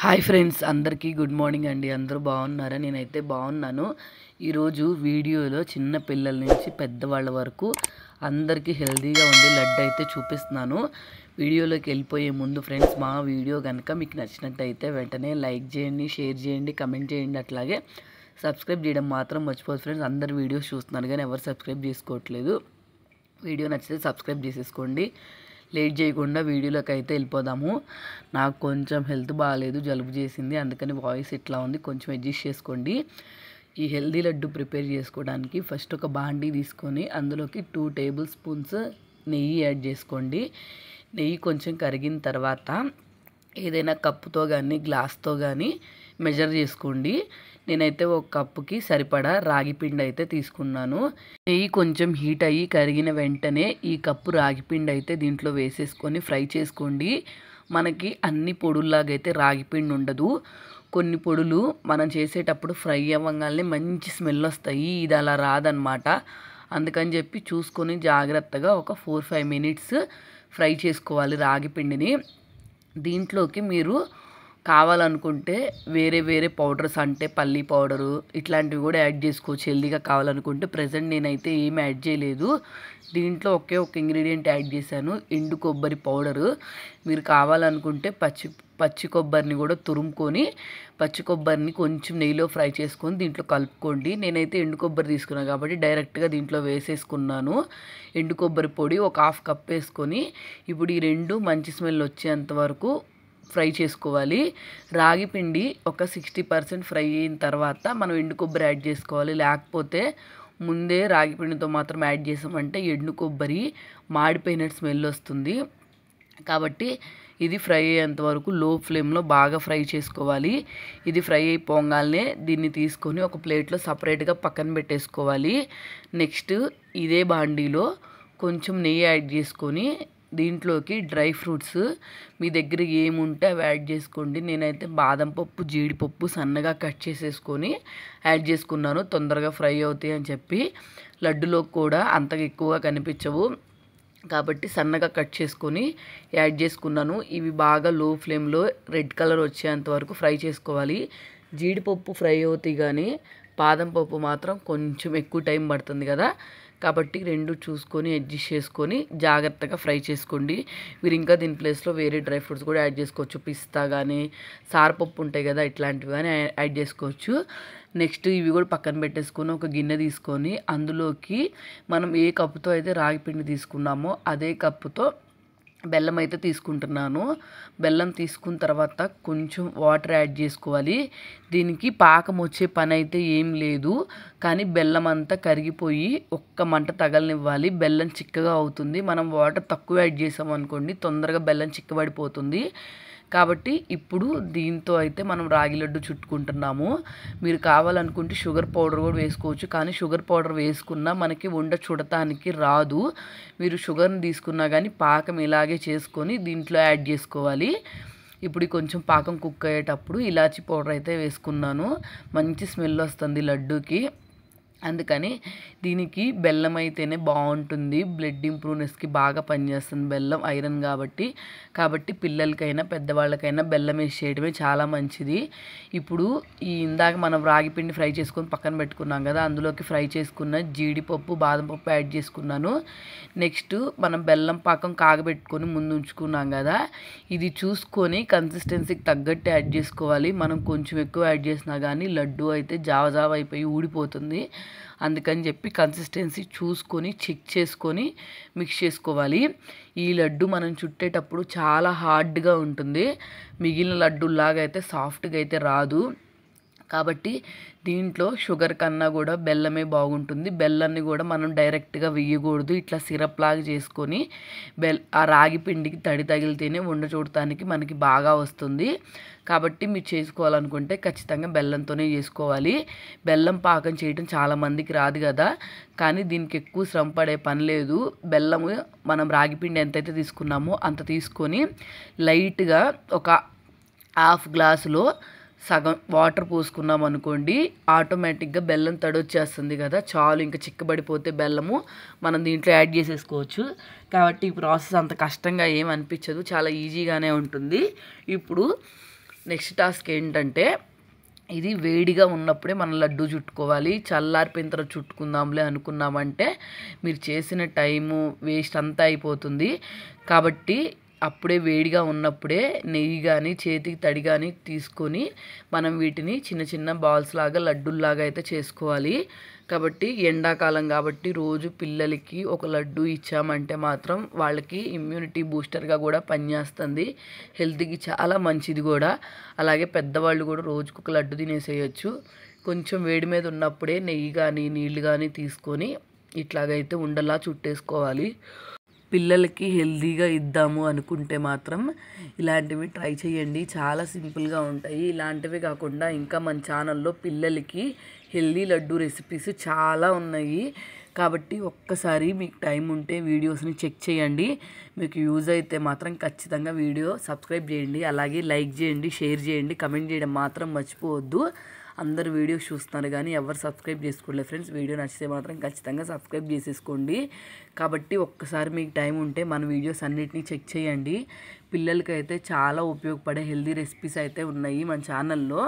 Hi friends, అందరికీ good morning అండి. అందరూ బాగున్నారా? నేనైతే బాగున్నాను. ఈరోజు వీడియోలో చిన్న పిల్లల నుంచి పెద్దవాళ్ళ వరకు అందరికీ హెల్తీగా ఉండే లడ్డు అయితే చూపిస్తున్నాను. వీడియోలోకి వెళ్ళిపోయే ముందు ఫ్రెండ్స్, మా వీడియో కనుక మీకు నచ్చినట్టయితే వెంటనే లైక్ చేయండి, షేర్ చేయండి, కమెంట్ చేయండి. అట్లాగే సబ్స్క్రైబ్ చేయడం మాత్రం మర్చిపోదు ఫ్రెండ్స్. అందరు వీడియోస్ చూస్తున్నారు కానీ ఎవరు సబ్స్క్రైబ్ చేసుకోవట్లేదు. వీడియో నచ్చితే సబ్స్క్రైబ్ చేసేసుకోండి. లేట్ చేయకుండా వీడియోలోకి అయితే వెళ్ళిపోదాము. నాకు కొంచెం హెల్త్ బాగాలేదు, జలుబు చేసింది, అందుకని వాయిస్ ఇట్లా ఉంది, కొంచెం అడ్జస్ట్ చేసుకోండి. ఈ హెల్దీ లడ్డు ప్రిపేర్ చేసుకోవడానికి ఫస్ట్ ఒక బాండీ తీసుకొని అందులోకి 2 టేబుల్ స్పూన్స్ నెయ్యి యాడ్ చేసుకోండి. నెయ్యి కొంచెం కరిగిన తర్వాత ఏదైనా కప్పుతో కానీ గ్లాస్తో కానీ మెజర్ చేసుకోండి. నేనైతే ఒక కప్పుకి సరిపడా రాగి పిండి అయితే తీసుకున్నాను. నెయ్యి కొంచెం హీట్ అయ్యి కరిగిన వెంటనే ఈ కప్పు రాగి పిండి అయితే దీంట్లో వేసేసుకొని ఫ్రై చేసుకోండి. మనకి అన్ని పొడుల్లాగైతే రాగి పిండి ఉండదు. కొన్ని పొడులు మనం చేసేటప్పుడు ఫ్రై అవ్వగానే మంచి స్మెల్ వస్తాయి, ఇది అలా రాదనమాట. అందుకని చెప్పి చూసుకొని జాగ్రత్తగా ఒక 4-5 మినిట్స్ ఫ్రై చేసుకోవాలి రాగి పిండిని. దీంట్లోకి మీరు కావాలనుకుంటే వేరే వేరే పౌడర్స్ అంటే పల్లీ పౌడరు ఇట్లాంటివి కూడా యాడ్ చేసుకోవచ్చు హెల్దీగా కావాలనుకుంటే. ప్రజెంట్ నేనైతే ఏమి యాడ్ చేయలేదు. దీంట్లో ఒకే ఒక ఇంగ్రీడియంట్ యాడ్ చేశాను, ఎండు కొబ్బరి పౌడరు. మీరు కావాలనుకుంటే పచ్చి కొబ్బరిని కూడా తురుముకొని పచ్చి కొబ్బరిని కొంచెం నెయ్యిలో ఫ్రై చేసుకొని దీంట్లో కలుపుకోండి. నేనైతే ఎండు కొబ్బరి తీసుకున్నాను కాబట్టి డైరెక్ట్గా దీంట్లో వేసేసుకున్నాను. ఎండు కొబ్బరి పొడి ఒక 1/2 కప్ వేసుకొని ఇప్పుడు ఈ రెండు మంచి స్మెల్ వచ్చేంత వరకు ఫ్రై చేసుకోవాలి. రాగి పిండి ఒక 60% ఫ్రై అయిన తర్వాత మనం ఎండు కొబ్బరి యాడ్ చేసుకోవాలి. లేకపోతే ముందే రాగి పిండితో మాత్రం యాడ్ చేసామంటే ఎండు కొబ్బరి మాడిపోయినట్టు స్మెల్ వస్తుంది. కాబట్టి ఇది ఫ్రై అయ్యేంత వరకు లో ఫ్లేమ్లో బాగా ఫ్రై చేసుకోవాలి. ఇది ఫ్రై అయిపోగానే దీన్ని తీసుకొని ఒక ప్లేట్లో సపరేట్గా పక్కన పెట్టేసుకోవాలి. నెక్స్ట్ ఇదే బాండీలో కొంచెం నెయ్యి యాడ్ చేసుకొని దీంట్లోకి డ్రై ఫ్రూట్స్ మీ దగ్గర ఏముంటే అవి యాడ్ చేసుకోండి. నేనైతే బాదం పప్పు, జీడిపప్పు సన్నగా కట్ చేసేసుకొని యాడ్ చేసుకున్నాను, తొందరగా ఫ్రై అవుతాయి అని చెప్పి. లడ్డులో కూడా అంతగా ఎక్కువగా కనిపించవు కాబట్టి సన్నగా కట్ చేసుకొని యాడ్ చేసుకున్నాను. ఇవి బాగా లో ఫ్లేమ్లో రెడ్ కలర్ వచ్చేంత వరకు ఫ్రై చేసుకోవాలి. జీడిపప్పు ఫ్రై అవుతాయి కానీ బాదం పప్పు మాత్రం కొంచెం ఎక్కువ టైం పడుతుంది కదా, కాబట్టి రెండు చూసుకొని అడ్జస్ట్ చేసుకొని జాగ్రత్తగా ఫ్రై చేసుకోండి. మీరు ఇంకా దీని ప్లేస్లో వేరే డ్రై ఫ్రూట్స్ కూడా యాడ్ చేసుకోవచ్చు. పిస్తా కానీ సారపప్పు ఉంటాయి కదా, ఇట్లాంటివి కానీ యాడ్ చేసుకోవచ్చు. నెక్స్ట్ ఇవి కూడా పక్కన పెట్టేసుకొని ఒక గిన్నె తీసుకొని అందులోకి మనం ఏ కప్పుతో అయితే రాగి పిండి తీసుకున్నామో అదే కప్పుతో బెల్లం అయితే తీసుకుంటున్నాను. బెల్లం తీసుకున్న తర్వాత కొంచెం వాటర్ యాడ్ చేసుకోవాలి. దీనికి పాకం వచ్చే పని అయితే ఏం లేదు, కానీ బెల్లం అంతా కరిగిపోయి ఒక్క మంట తగలనివ్వాలి. బెల్లం చిక్కగా అవుతుంది. మనం వాటర్ తక్కువ యాడ్ చేసామనుకోండి తొందరగా బెల్లం చిక్కబడిపోతుంది. కాబట్టి ఇప్పుడు దీంతో అయితే మనం రాగి లడ్డు చుట్టుకుంటున్నాము. మీరు కావాలనుకుంటే షుగర్ పౌడర్ కూడా వేసుకోవచ్చు, కానీ షుగర్ పౌడర్ వేసుకున్నా మనకి ఉండ చుడటానికి రాదు. మీరు షుగర్ని తీసుకున్నా కానీ పాకం ఇలాగే చేసుకొని దీంట్లో యాడ్ చేసుకోవాలి. ఇప్పుడు కొంచెం పాకం కుక్ అయ్యేటప్పుడు ఇలాచీ పౌడర్ అయితే వేసుకున్నాను, మంచి స్మెల్ వస్తుంది లడ్డూకి. అందుకని దీనికి బెల్లం అయితేనే బాగుంటుంది. బ్లడ్ ఇంప్రూవ్నెస్కి బాగా పనిచేస్తుంది బెల్లం, ఐరన్ కాబట్టి పిల్లలకైనా పెద్దవాళ్ళకైనా బెల్లం వేసి చేయడమే చాలా మంచిది. ఇప్పుడు ఇందాక మనం రాగి పిండి ఫ్రై చేసుకొని పక్కన పెట్టుకున్నాం కదా, అందులోకి ఫ్రై చేసుకున్న జీడిపప్పు, బాదం పప్పు యాడ్ చేసుకున్నాను. నెక్స్ట్ మనం బెల్లం పాకం కాగబెట్టుకొని ముందు ఉంచుకున్నాం కదా, ఇది చూసుకొని కన్సిస్టెన్సీకి తగ్గట్టు యాడ్ చేసుకోవాలి. మనం కొంచెం ఎక్కువ యాడ్ చేసినా కానీ లడ్డు అయితే జావ అయిపోయి ఊడిపోతుంది. అందుకని చెప్పి కన్సిస్టెన్సీ చూసుకొని చెక్ చేసుకొని మిక్స్ చేసుకోవాలి. ఈ లడ్డు మనం చుట్టేటప్పుడు చాలా హార్డ్గా ఉంటుంది, మిగిలిన లడ్డూలాగా అయితే సాఫ్ట్గా అయితే రాదు. కాబట్టి దీంట్లో షుగర్ కన్నా కూడా బెల్లమే బాగుంటుంది. బెల్లాన్ని కూడా మనం డైరెక్ట్గా వేయకూడదు, ఇట్లా సిరప్ లాగా చేసుకొని ఆ రాగి పిండికి తడి తగిలితేనే ఉండ చూడటానికి మనకి బాగా వస్తుంది. కాబట్టి మీరు చేసుకోవాలనుకుంటే ఖచ్చితంగా బెల్లంతోనే చేసుకోవాలి. బెల్లం పాకం చేయడం చాలామందికి రాదు కదా, కానీ దీనికి ఎక్కువ శ్రమ పడే పని లేదు. బెల్లము మనం రాగి పిండి ఎంతైతే తీసుకున్నామో అంత తీసుకొని లైట్గా ఒక 1/2 గ్లాసులో సగం వాటర్ పోసుకున్నాం అనుకోండి, ఆటోమేటిక్గా బెల్లం తడొచ్చేస్తుంది కదా, చాలు. ఇంకా చిక్కబడిపోతే బెల్లము మనం దీంట్లో యాడ్ చేసేసుకోవచ్చు. కాబట్టి ఈ ప్రాసెస్ అంత కష్టంగా ఏం అనిపించదు, చాలా ఈజీగానే ఉంటుంది. ఇప్పుడు నెక్స్ట్ టాస్క్ ఏంటంటే ఇది వేడిగా ఉన్నప్పుడే మనం లడ్డు చుట్టుకోవాలి. చల్లారిపోయిన తర్వాత చుట్టుకుందాంలే అనుకున్నామంటే మీరు చేసిన టైము వేస్ట్ అంతా అయిపోతుంది. కాబట్టి అప్పుడే వేడిగా ఉన్నప్పుడే నెయ్యి కానీ చేతికి తడి కానీ తీసుకొని మనం వీటిని చిన్న చిన్న బాల్స్ లాగా లడ్డూల్లాగా అయితే చేసుకోవాలి. కాబట్టి ఎండాకాలం కాబట్టి రోజు పిల్లలకి ఒక లడ్డు ఇచ్చామంటే మాత్రం వాళ్ళకి ఇమ్యూనిటీ బూస్టర్గా కూడా పనిచేస్తుంది. హెల్త్కి చాలా మంచిది కూడా. అలాగే పెద్దవాళ్ళు కూడా రోజుకు ఒక లడ్డు తినేసేయచ్చు. కొంచెం వేడి మీద ఉన్నప్పుడే నెయ్యి కానీ నీళ్ళు కానీ తీసుకొని ఇట్లాగైతే ఉండలా చుట్టేసుకోవాలి. పిల్లలకి హెల్తీగా ఇద్దాము అనుకుంటే మాత్రం ఇలాంటివి ట్రై చేయండి. చాలా సింపుల్గా ఉంటాయి. ఇలాంటివి కాకుండా ఇంకా మన ఛానల్లో పిల్లలకి హెల్తీ లడ్డు రెసిపీస్ చాలా ఉన్నాయి. కాబట్టి ఒక్కసారి మీకు టైం ఉంటే వీడియోస్ని చెక్ చేయండి. మీకు యూజ్ అయితే మాత్రం ఖచ్చితంగా వీడియో సబ్స్క్రైబ్ చేయండి. అలాగే లైక్ చేయండి, షేర్ చేయండి, కమెంట్ చేయడం మాత్రం మర్చిపోవద్దు. అందరు వీడియోస్ చూస్తున్నారు కానీ ఎవరు సబ్స్క్రైబ్ చేసుకోలేదు ఫ్రెండ్స్. వీడియో నచ్చితే మాత్రం ఖచ్చితంగా సబ్స్క్రైబ్ చేసేసుకోండి. కాబట్టి ఒక్కసారి మీకు టైం ఉంటే మన వీడియోస్ అన్నిటినీ చెక్ చేయండి. పిల్లలకైతే చాలా ఉపయోగపడే హెల్తీ రెసిపీస్ అయితే ఉన్నాయి మన ఛానల్లో.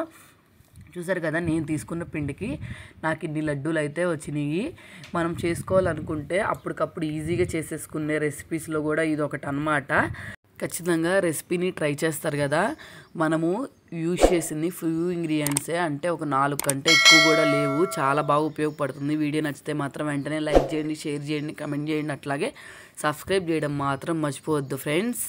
చూసారు కదా, నేను తీసుకున్న పిండికి నాకు ఇన్ని లడ్డూలు అయితే వచ్చినాయి. మనం చేసుకోవాలనుకుంటే అప్పటికప్పుడు ఈజీగా చేసేసుకునే రెసిపీస్లో కూడా ఇది ఒకటి అన్నమాట. ఖచ్చితంగా రెసిపీని ట్రై చేస్తారు కదా. మనము యూజ్ చేసింది ఫ్యూ ఇంగ్రీడియంట్సే, అంటే ఒక 4 కంటే ఎక్కువ కూడా లేవు. చాలా బాగా ఉపయోగపడుతుంది. వీడియో నచ్చితే మాత్రం వెంటనే లైక్ చేయండి, షేర్ చేయండి, కమెంట్ చేయండి. అట్లాగే సబ్స్క్రైబ్ చేయడం మాత్రం మర్చిపోవద్దు ఫ్రెండ్స్.